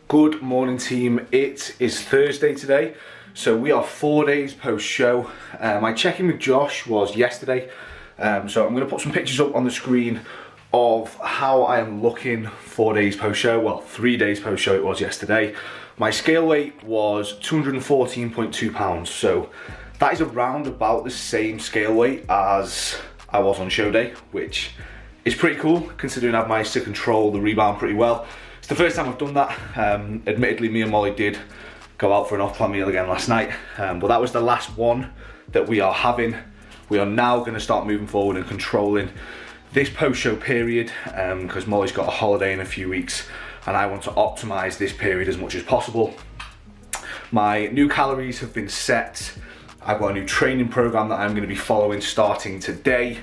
Good morning, team. It is Thursday today, so we are 4 days post show. My check-in with Josh was yesterday, so I'm going to put some pictures up on the screen of how I am looking 4 days post show. Well, 3 days post show it was yesterday. My scale weight was 214.2 pounds, so that is around about the same scale weight as I was on show day, which is pretty cool considering I've managed to control the rebound pretty well. It's the first time I've done that. Admittedly, me and Molly did go out for an off-plan meal again last night, but that was the last one that we are having. We are now going to start moving forward and controlling this post-show period because Molly's got a holiday in a few weeks and I want to optimize this period as much as possible. My new calories have been set. I've got a new training program that I'm going to be following starting today.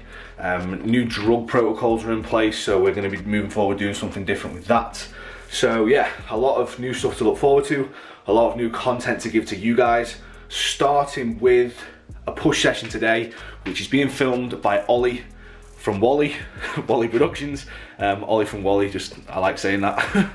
New drug protocols are in place, so we're going to be moving forward doing something different with that. So yeah, a lot of new stuff to look forward to, a lot of new content to give to you guys, starting with a push session today, which is being filmed by Olly from Wolly Productions. Olly from Wolly, just, I like saying that.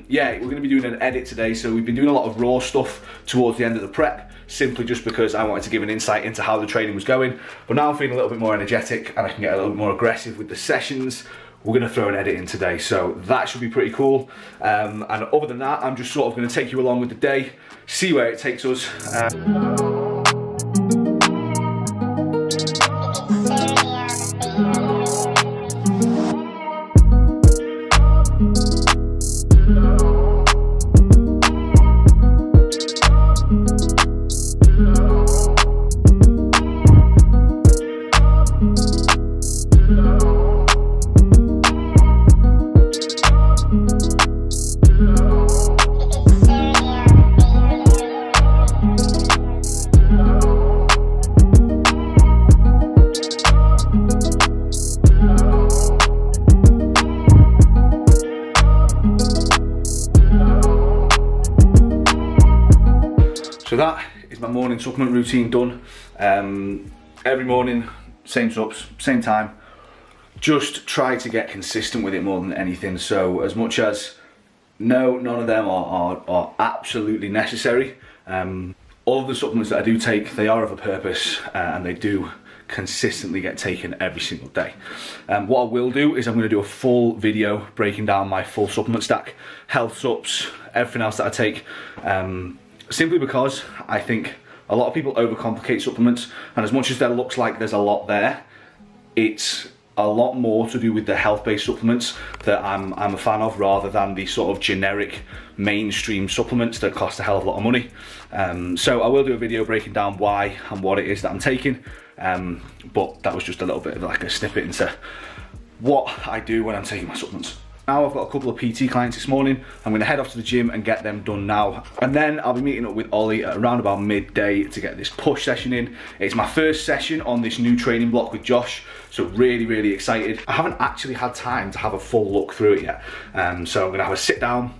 Yeah, we're going to be doing an edit today, so we've been doing a lot of raw stuff towards the end of the prep, simply just because I wanted to give an insight into how the training was going. But now I'm feeling a little bit more energetic and I can get a little bit more aggressive with the sessions. We're going to throw an edit in today, so that should be pretty cool. And other than that, I'm just sort of going to take you along with the day, see where it takes us. So that is my morning supplement routine done. Every morning, same subs, same time. Just try to get consistent with it more than anything. So as much as none of them are absolutely necessary. All of the supplements that I do take, they are of a purpose and they do consistently get taken every single day. What I will do is I'm going to do a full video breaking down my full supplement stack, health subs, everything else that I take. Simply because I think a lot of people overcomplicate supplements, and as much as there looks like there's a lot there, it's a lot more to do with the health-based supplements that I'm a fan of, rather than the sort of generic mainstream supplements that cost a hell of a lot of money. So I will do a video breaking down why and what it is that I'm taking, but that was just a little bit of like a snippet into what I do when I'm taking my supplements. Now I've got a couple of PT clients this morning. I'm going to head off to the gym and get them done now. And then I'll be meeting up with Olly at around about midday to get this push session in. It's my first session on this new training block with Josh, so really excited. I haven't actually had time to have a full look through it yet. So I'm going to have a sit down,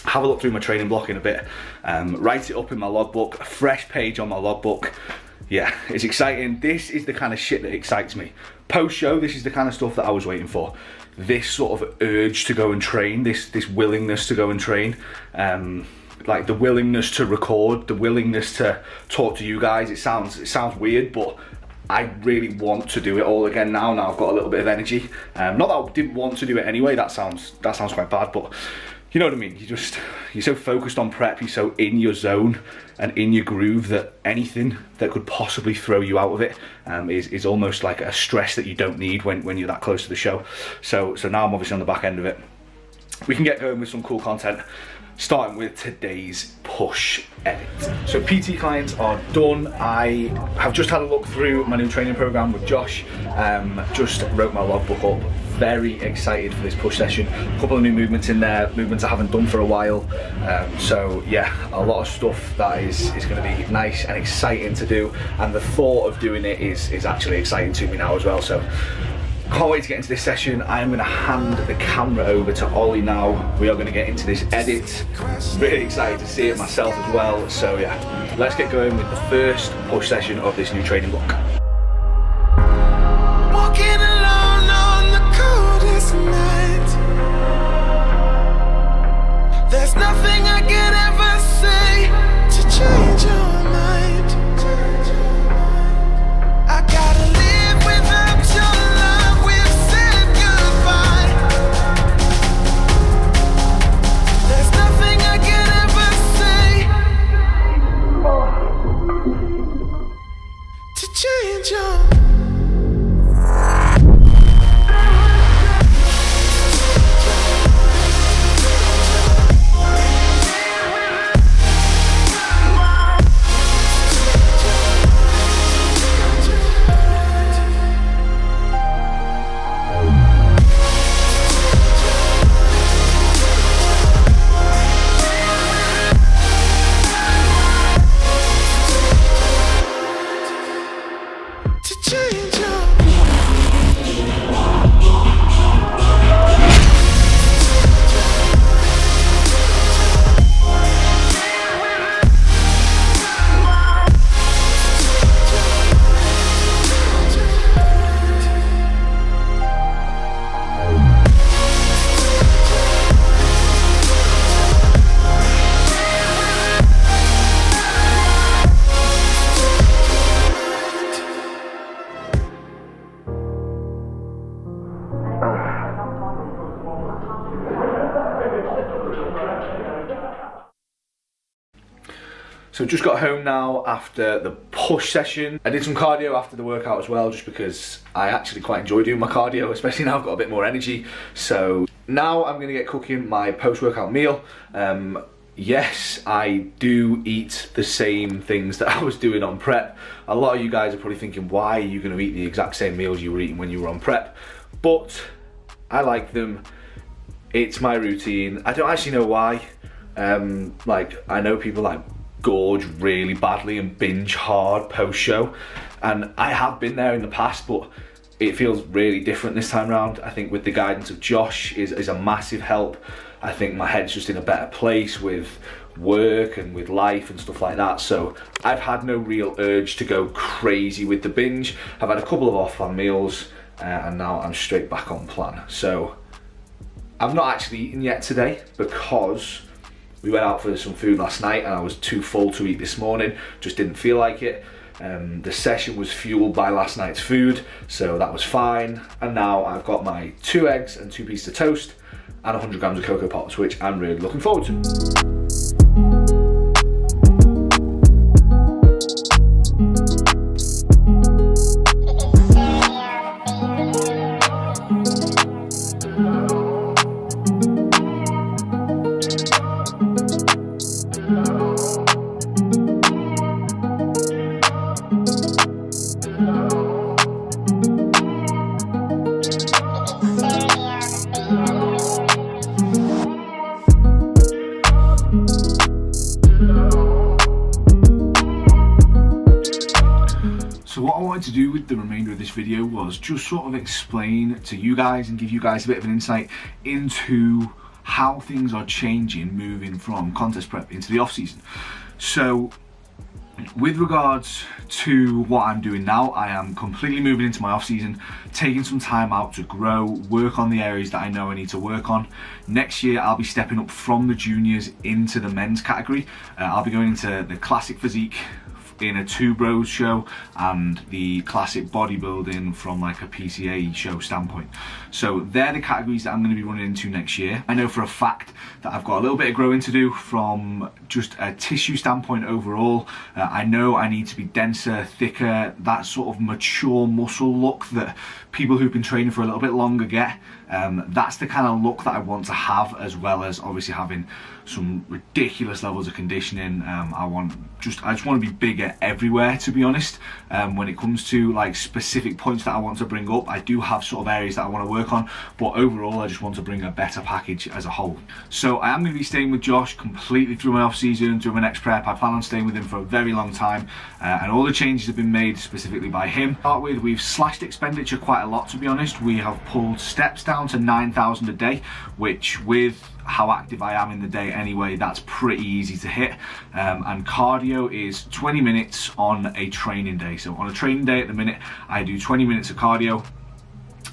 have a look through my training block in a bit, write it up in my logbook, a fresh page on my logbook. Yeah, it's exciting. This is the kind of shit that excites me. Post-show, this is the kind of stuff that I was waiting for. This sort of urge to go and train, this willingness to go and train, like the willingness to record, the willingness to talk to you guys. It sounds weird, but I really want to do it all again now. Now I've got a little bit of energy. Not that I didn't want to do it anyway. That sounds quite bad, but you know what I mean. You're so focused on prep, you're so in your zone and in your groove that anything that could possibly throw you out of it is almost like a stress that you don't need when you're that close to the show. So now I'm obviously on the back end of it. We can get going with some cool content, starting with today's push edit. So PT clients are done. I have just had a look through my new training program with Josh. Just wrote my logbook up. Very excited for this push session. A couple of new movements in there, movements I haven't done for a while. So yeah, a lot of stuff that is going to be nice and exciting to do. And the thought of doing it is actually exciting to me now as well. So can't wait to get into this session. I am going to hand the camera over to Olly now. We are going to get into this edit. Really excited to see it myself as well. So yeah, let's get going with the first push session of this new training block. There's nothing I could ever say to change your mind. I gotta live without your love. We've said goodbye. There's nothing I could ever say to change your mind. So just got home now after the push session. I did some cardio after the workout as well, just because I actually quite enjoy doing my cardio, especially now I've got a bit more energy. So now I'm gonna get cooking my post-workout meal. Yes, I do eat the same things that I was doing on prep. A lot of you guys are probably thinking, why are you gonna eat the exact same meals you were eating when you were on prep? But I like them. It's my routine. I don't actually know why. Like, I know people like gorge really badly and binge hard post-show, and I have been there in the past, but it feels really different this time around. I think with the guidance of Josh is a massive help. I think my head's just in a better place with work and with life and stuff like that, so I've had no real urge to go crazy with the binge. I've had a couple of off-plan meals and now I'm straight back on plan. So I've not actually eaten yet today because we went out for some food last night and I was too full to eat this morning, just didn't feel like it. The session was fueled by last night's food, so that was fine. And now I've got my 2 eggs and 2 pieces of toast and 100 grams of Cocoa Pops, which I'm really looking forward to. So what I wanted to do with the remainder of this video was just sort of explain to you guys and give you guys a bit of an insight into how things are changing moving from contest prep into the off season. So with regards to what I'm doing now, I am completely moving into my off season, taking some time out to grow, work on the areas that I know I need to work on. Next year I'll be stepping up from the juniors into the men's category. I'll be going into the classic physique in a 2 bros show and the classic bodybuilding from like a PCA show standpoint. So they're the categories that I'm going to be running into next year. I know for a fact that I've got a little bit of growing to do from just a tissue standpoint overall. I know I need to be denser, thicker, that sort of mature muscle look that people who've been training for a little bit longer get. That's the kind of look that I want to have, as well as obviously having some ridiculous levels of conditioning. I just want to be bigger everywhere, to be honest. When it comes to like specific points that I want to bring up, I do have sort of areas that I want to work on, but overall I just want to bring a better package as a whole. So I am going to be staying with Josh completely through my off season, through my next prep. I plan on staying with him for a very long time, and all the changes have been made specifically by him. To start with, we've slashed expenditure quite a lot, to be honest. We have pulled steps down to 9,000 a day, which with how active I am in the day anyway, that's pretty easy to hit. And cardio is 20 minutes on a training day. So on a training day at the minute, I do 20 minutes of cardio.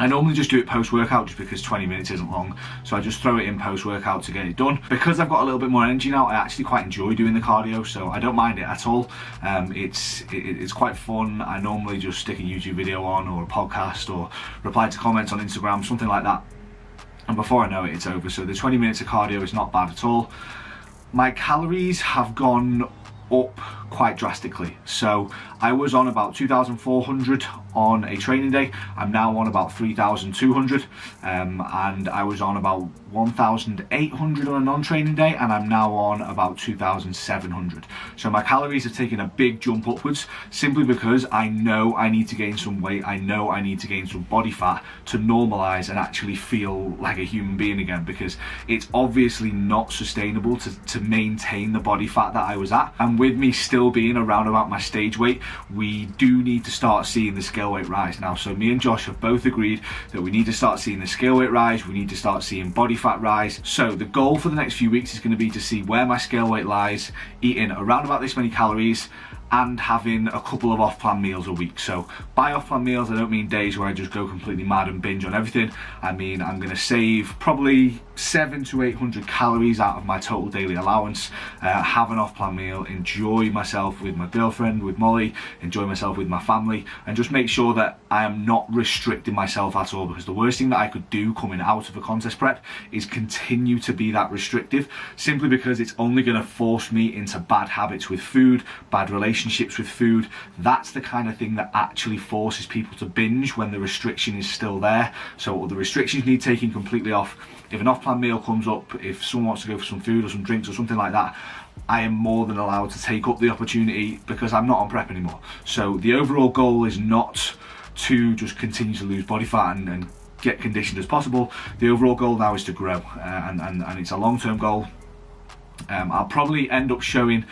I normally just do it post-workout just because 20 minutes isn't long, so I just throw it in post-workout to get it done. Because I've got a little bit more energy now, I actually quite enjoy doing the cardio, so I don't mind it at all. It's quite fun. I normally just stick a YouTube video on, or a podcast, or reply to comments on Instagram, something like that, and before I know it, it's over. So the 20 minutes of cardio is not bad at all. My calories have gone up quite drastically. So I was on about 2,400 on a training day. I'm now on about 3,200, and I was on about 1,800 on a non-training day, and I'm now on about 2,700. So my calories have taken a big jump upwards, simply because I know I need to gain some weight. I know I need to gain some body fat to normalize and actually feel like a human being again, because it's obviously not sustainable to maintain the body fat that I was at. And with me still being around about my stage weight, we do need to start seeing the scale weight rise now. So me and Josh have both agreed that we need to start seeing the scale weight rise, we need to start seeing body fat rise. So the goal for the next few weeks is going to be to see where my scale weight lies, eating around about this many calories, and having a couple of off-plan meals a week. So by off-plan meals, I don't mean days where I just go completely mad and binge on everything. I mean, I'm gonna save probably 700 to 800 calories out of my total daily allowance, have an off-plan meal, enjoy myself with my girlfriend, with Molly, enjoy myself with my family, and just make sure that I am not restricting myself at all, because the worst thing that I could do coming out of a contest prep is continue to be that restrictive, simply because it's only gonna force me into bad habits with food, bad relationships with food. That's the kind of thing that actually forces people to binge when the restriction is still there. So the restrictions need taking completely off. If an off-plan meal comes up, if someone wants to go for some food or some drinks or something like that, I am more than allowed to take up the opportunity, because I'm not on prep anymore. So the overall goal is not to just continue to lose body fat and get conditioned as possible. The overall goal now is to grow, and it's a long-term goal. I'll probably end up showing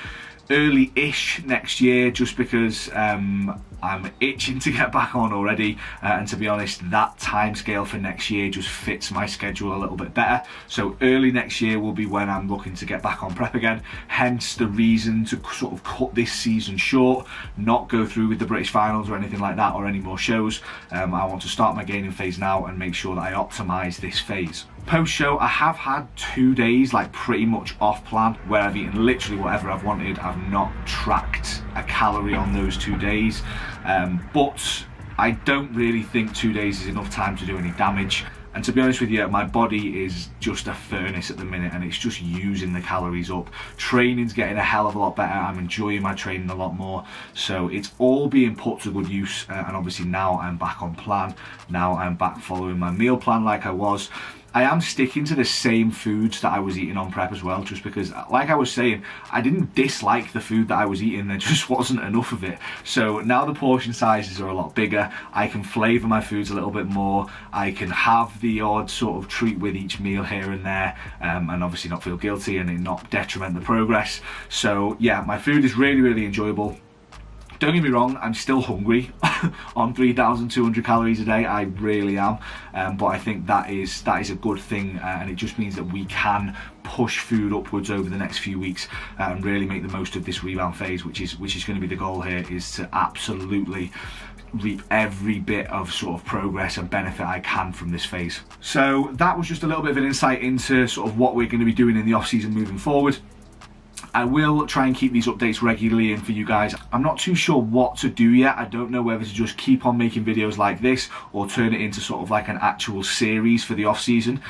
early-ish next year, just because I'm itching to get back on already, and to be honest, that time scale for next year just fits my schedule a little bit better. So early next year will be when I'm looking to get back on prep again, hence the reason to sort of cut this season short, not go through with the British finals or anything like that, or any more shows. I want to start my gaining phase now and make sure that I optimize this phase. Post-show, I have had 2 days like pretty much off plan, where I've eaten literally whatever I've wanted. I've not tracked a calorie on those 2 days, but I don't really think 2 days is enough time to do any damage. And to be honest with you, my body is just a furnace at the minute, and it's just using the calories up. Training's getting a hell of a lot better. I'm enjoying my training a lot more. So it's all being put to good use. And obviously now I'm back on plan. Now I'm back following my meal plan like I was. I am sticking to the same foods that I was eating on prep as well, just because, like I was saying, I didn't dislike the food that I was eating, there just wasn't enough of it. So now the portion sizes are a lot bigger, I can flavour my foods a little bit more, I can have the odd sort of treat with each meal here and there, and obviously not feel guilty and it not detriment the progress. So yeah, my food is really, really enjoyable. Don't get me wrong, I'm still hungry on 3,200 calories a day, I really am, but I think that is a good thing, and it just means that we can push food upwards over the next few weeks and really make the most of this rebound phase, which is going to be the goal here, is to absolutely reap every bit of sort of progress and benefit I can from this phase. So that was just a little bit of an insight into sort of what we're going to be doing in the off season moving forward. I will try and keep these updates regularly in for you guys. I'm not too sure what to do yet. I don't know whether to just keep on making videos like this or turn it into sort of like an actual series for the off season.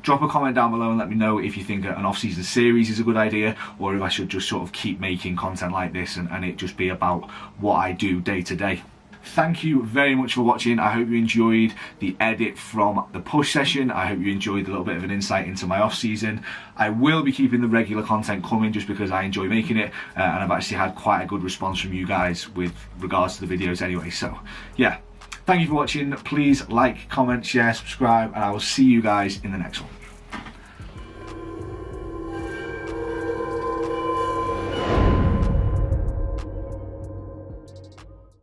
Drop a comment down below and let me know if you think an off season series is a good idea, or if I should just sort of keep making content like this and it just be about what I do day to day. Thank you very much for watching. I hope you enjoyed the edit from the push session. I hope you enjoyed a little bit of an insight into my off season. I will be keeping the regular content coming just because I enjoy making it, and I've actually had quite a good response from you guys with regards to the videos anyway. So yeah, thank you for watching. Please like, comment, share, subscribe, and I will see you guys in the next one.